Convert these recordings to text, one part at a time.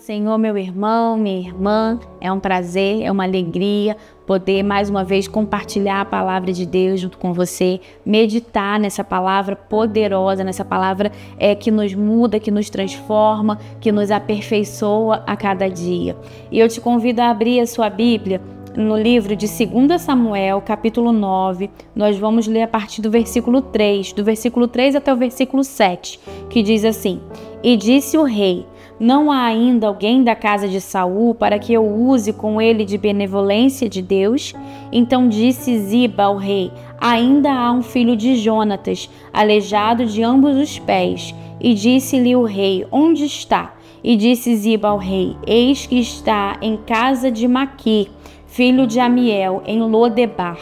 Senhor, meu irmão, minha irmã. É um prazer, é uma alegria poder mais uma vez compartilhar a palavra de Deus junto com você, meditar nessa palavra poderosa, nessa palavra que nos muda, que nos transforma, que nos aperfeiçoa a cada dia. E eu te convido a abrir a sua Bíblia no livro de 2 Samuel, capítulo 9, nós vamos ler a partir do versículo 3, do versículo 3 até o versículo 7, que diz assim: E disse o rei: Não há ainda alguém da casa de Saul para que eu use com ele de benevolência de Deus? Então disse Ziba ao rei: Ainda há um filho de Jonatas, aleijado de ambos os pés. E disse-lhe o rei: Onde está? E disse Ziba ao rei: Eis que está em casa de Maquir, filho de Amiel, em Lodebar.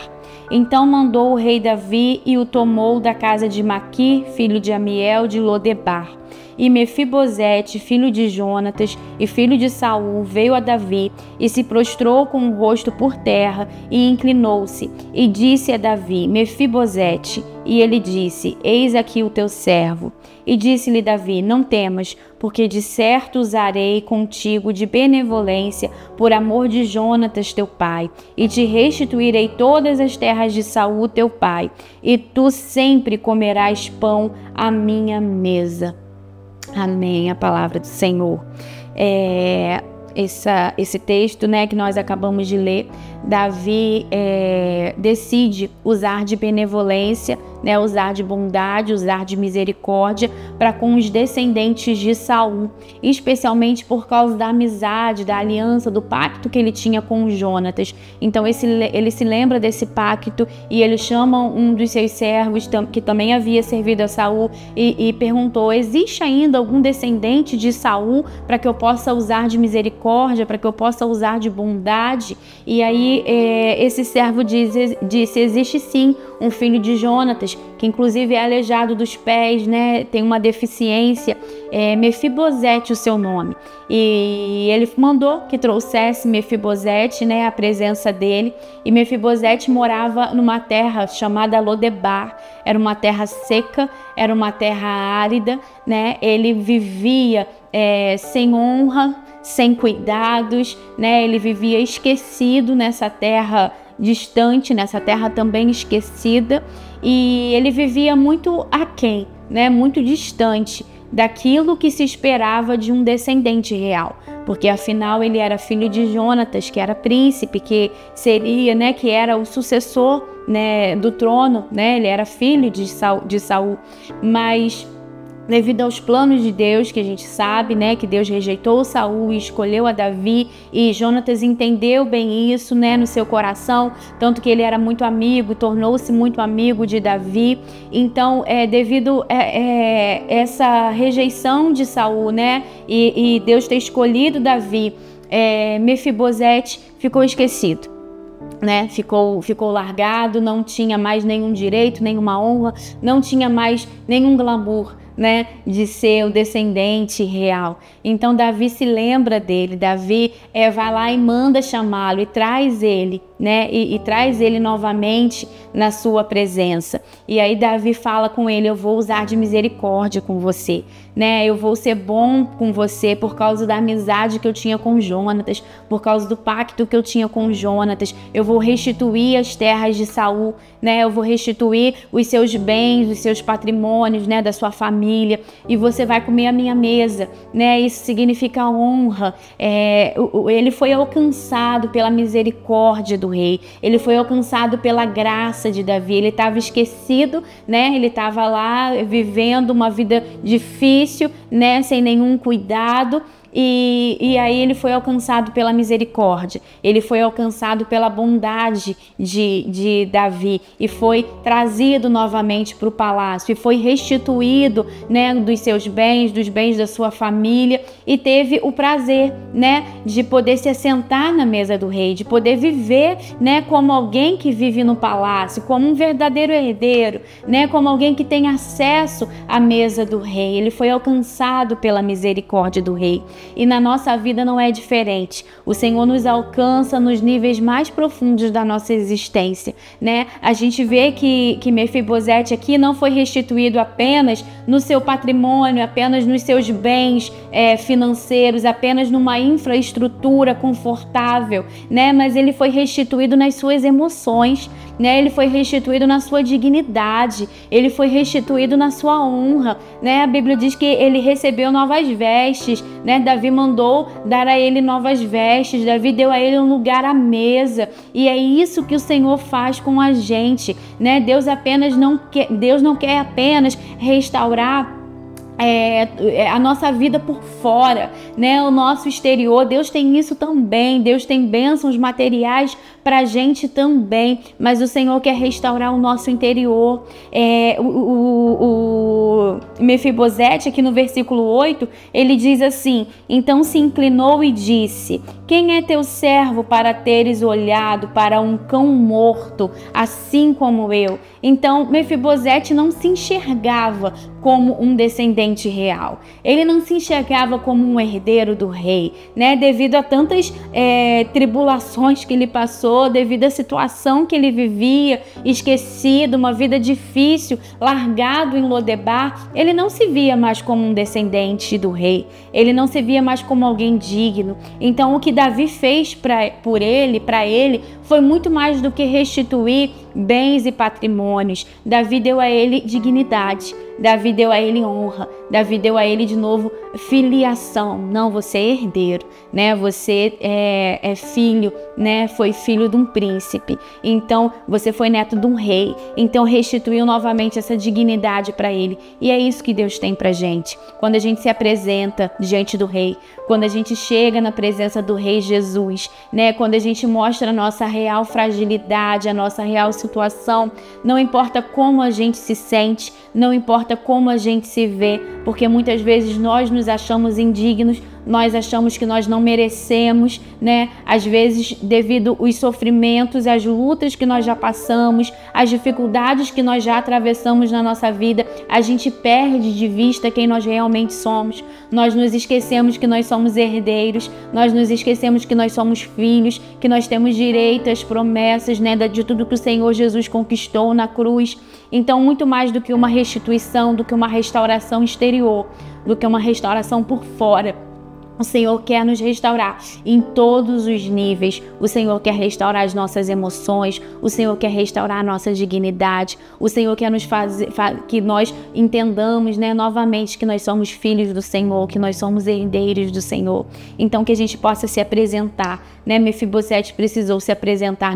Então mandou o rei Davi e o tomou da casa de Maquir, filho de Amiel, de Lodebar. E Mefibosete, filho de Jonatas e filho de Saul, veio a Davi e se prostrou com o rosto por terra e inclinou-se. E disse a Davi: Mefibosete. E ele disse: Eis aqui o teu servo. E disse-lhe Davi: Não temas, porque de certo usarei contigo de benevolência por amor de Jonatas teu pai, e te restituirei todas as terras de Saul teu pai, e tu sempre comerás pão à minha mesa. Amém, a palavra do Senhor. Esse texto, que nós acabamos de ler, Davi decide usar de benevolência, usar de bondade, usar de misericórdia para com os descendentes de Saul, especialmente por causa da amizade, da aliança, do pacto que ele tinha com Jonatas. Então ele se lembra desse pacto e ele chama um dos seus servos que também havia servido a Saul e perguntou: existe ainda algum descendente de Saul para que eu possa usar de misericórdia, para que eu possa usar de bondade? E aí esse servo disse: existe sim um filho de Jonatas, que inclusive é aleijado dos pés, tem uma deficiência, Mefibosete o seu nome. E ele mandou que trouxesse Mefibosete, à presença dele. E Mefibosete morava numa terra chamada Lodebar. Era uma terra seca, era uma terra árida, Ele vivia sem honra, sem cuidados, ele vivia esquecido nessa terra distante, nessa terra também esquecida, e ele vivia muito aquém, muito distante daquilo que se esperava de um descendente real, porque afinal ele era filho de Jonatas, que era príncipe, que seria, que era o sucessor, do trono, ele era filho de Saul, mas devido aos planos de Deus, que a gente sabe, que Deus rejeitou Saul e escolheu a Davi, e Jonatas entendeu bem isso, no seu coração, tanto que ele era muito amigo, tornou-se muito amigo de Davi. Então, devido a essa rejeição de Saul, e Deus ter escolhido Davi, Mefibosete ficou esquecido. Ficou largado, não tinha mais nenhum direito, nenhuma honra, não tinha mais nenhum glamour, de ser o descendente real. Então Davi se lembra dele, Davi vai lá e manda chamá-lo e traz ele, e traz ele novamente na sua presença. E aí Davi fala com ele: eu vou usar de misericórdia com você, eu vou ser bom com você por causa da amizade que eu tinha com Jonatas, por causa do pacto que eu tinha com Jonatas. Eu vou restituir as terras de Saul, eu vou restituir os seus bens, os seus patrimônios, da sua família, e você vai comer a minha mesa, Isso significa honra. Ele foi alcançado pela misericórdia do rei, ele foi alcançado pela graça de Davi. Ele estava esquecido, ele estava lá vivendo uma vida difícil, sem nenhum cuidado. E aí ele foi alcançado pela misericórdia, ele foi alcançado pela bondade de Davi e foi trazido novamente para o palácio e foi restituído, dos seus bens, dos bens da sua família, e teve o prazer, de poder se assentar na mesa do rei, de poder viver, como alguém que vive no palácio, como um verdadeiro herdeiro, como alguém que tem acesso à mesa do rei. Ele foi alcançado pela misericórdia do rei. E na nossa vida não é diferente. O Senhor nos alcança nos níveis mais profundos da nossa existência, né? A gente vê que Mefibosete aqui não foi restituído apenas no seu patrimônio, apenas nos seus bens financeiros, apenas numa infraestrutura confortável, né? Mas ele foi restituído nas suas emoções, né? Ele foi restituído na sua dignidade, ele foi restituído na sua honra, né? A Bíblia diz que ele recebeu novas vestes, né? Davi mandou dar a ele novas vestes, Davi deu a ele um lugar à mesa, e é isso que o Senhor faz com a gente, né? Deus não quer apenas restaurar a nossa vida por fora, né? O nosso exterior. Deus tem isso também. Deus tem bênçãos materiais pra gente também, mas o Senhor quer restaurar o nosso interior. O Mefibosete, aqui no versículo 8, ele diz assim: então se inclinou e disse: quem é teu servo para teres olhado para um cão morto, assim como eu? Então Mefibosete não se enxergava como um descendente real. Ele não se enxergava como um herdeiro do rei, né? Devido a tantas tribulações que ele passou, devido à situação que ele vivia, esquecido, uma vida difícil, largado em Lodebar, ele não se via mais como um descendente do rei. Ele não se via mais como alguém digno. Então o que Davi fez para ele, foi muito mais do que restituir bens e patrimônios. Davi deu a ele dignidade, Davi deu a ele honra, Davi deu a ele de novo filiação. Não, você é herdeiro, né? Você é filho, né? Foi filho de um príncipe. Então, você foi neto de um rei. Então, restituiu novamente essa dignidade para ele. E é isso que Deus tem pra gente. Quando a gente se apresenta diante do rei, quando a gente chega na presença do rei Jesus, né? Quando a gente mostra a nossa real fragilidade, a nossa real situação, não importa como a gente se sente, não importa como a gente se vê, porque muitas vezes nós nos achamos indignos, nós achamos que nós não merecemos, né? Às vezes, devido aos sofrimentos e às lutas que nós já passamos, as dificuldades que nós já atravessamos na nossa vida, a gente perde de vista quem nós realmente somos. Nós nos esquecemos que nós somos herdeiros, nós nos esquecemos que nós somos filhos, que nós temos direito às promessas, né? De tudo que o Senhor Jesus conquistou na cruz. Então, muito mais do que uma restituição, do que uma restauração exterior, do que uma restauração por fora, o Senhor quer nos restaurar em todos os níveis. O Senhor quer restaurar as nossas emoções. O Senhor quer restaurar a nossa dignidade. O Senhor quer nos fazer que nós entendamos, né, novamente que nós somos filhos do Senhor, que nós somos herdeiros do Senhor. Então que a gente possa se apresentar, né? Mefibosete precisou se apresentar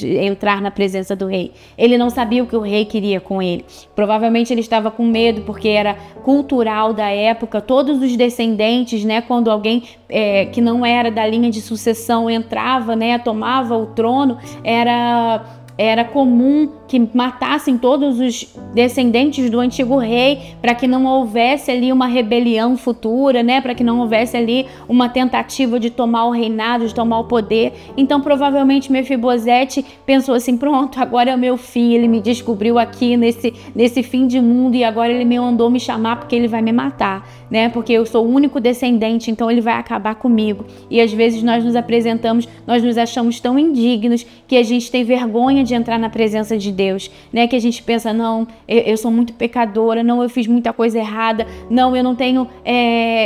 entrar na presença do rei. Ele não sabia o que o rei queria com ele. Provavelmente ele estava com medo, porque era cultural da época. Todos os descendentes, né, quando alguém que não era da linha de sucessão entrava, né, tomava o trono, era comum que matassem todos os descendentes do antigo rei, para que não houvesse ali uma rebelião futura, né? Para que não houvesse ali uma tentativa de tomar o reinado, de tomar o poder. Então, provavelmente, Mefibosete pensou assim: pronto, agora é o meu fim, ele me descobriu aqui nesse fim de mundo e agora ele me mandou me chamar porque ele vai me matar, né? Porque eu sou o único descendente, então ele vai acabar comigo. E às vezes nós nos apresentamos, nós nos achamos tão indignos que a gente tem vergonha de entrar na presença de Deus, né? Que a gente pensa: não, eu sou muito pecadora, não, eu fiz muita coisa errada, não, eu não tenho,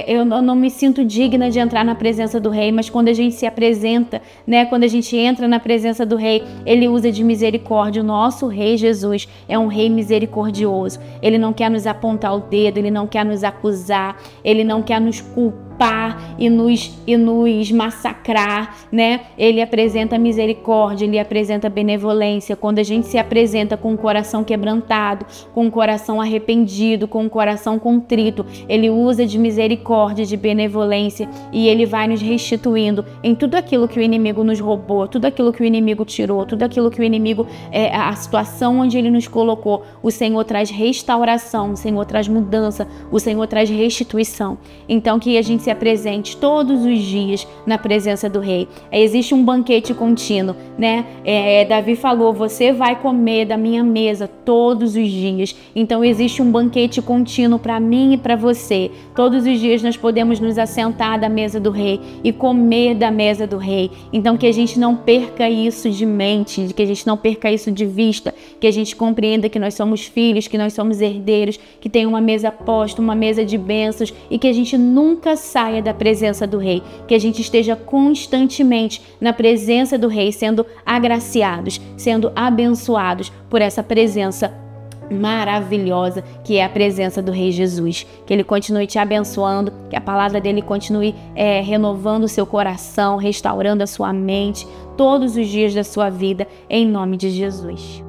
eu não me sinto digna de entrar na presença do rei. Mas quando a gente se apresenta, né? Quando a gente entra na presença do rei, ele usa de misericórdia. O nosso rei Jesus é um rei misericordioso. Ele não quer nos apontar o dedo, ele não quer nos acusar, ele não quer nos culpar e nos massacrar, né? Ele apresenta misericórdia, ele apresenta benevolência. Quando a gente se apresenta com o coração quebrantado, com o coração arrependido, com o coração contrito, ele usa de misericórdia, de benevolência, e ele vai nos restituindo em tudo aquilo que o inimigo nos roubou, tudo aquilo que o inimigo tirou, tudo aquilo que o inimigo, a situação onde ele nos colocou. O Senhor traz restauração, o Senhor traz mudança, o Senhor traz restituição. Então que a gente se apresente todos os dias na presença do Rei. Existe um banquete contínuo, né? Davi falou, você vai comer da minha mesa todos os dias. Então existe um banquete contínuo para mim e para você. Todos os dias nós podemos nos assentar da mesa do Rei e comer da mesa do Rei. Então que a gente não perca isso de mente, que a gente não perca isso de vista, que a gente compreenda que nós somos filhos, que nós somos herdeiros, que tem uma mesa posta, uma mesa de bênçãos, e que a gente nunca saia da presença do Rei, que a gente esteja constantemente na presença do Rei, sendo agraciados, sendo abençoados por essa presença maravilhosa que é a presença do Rei Jesus. Que Ele continue te abençoando, que a palavra dele continue renovando o seu coração, restaurando a sua mente todos os dias da sua vida, em nome de Jesus.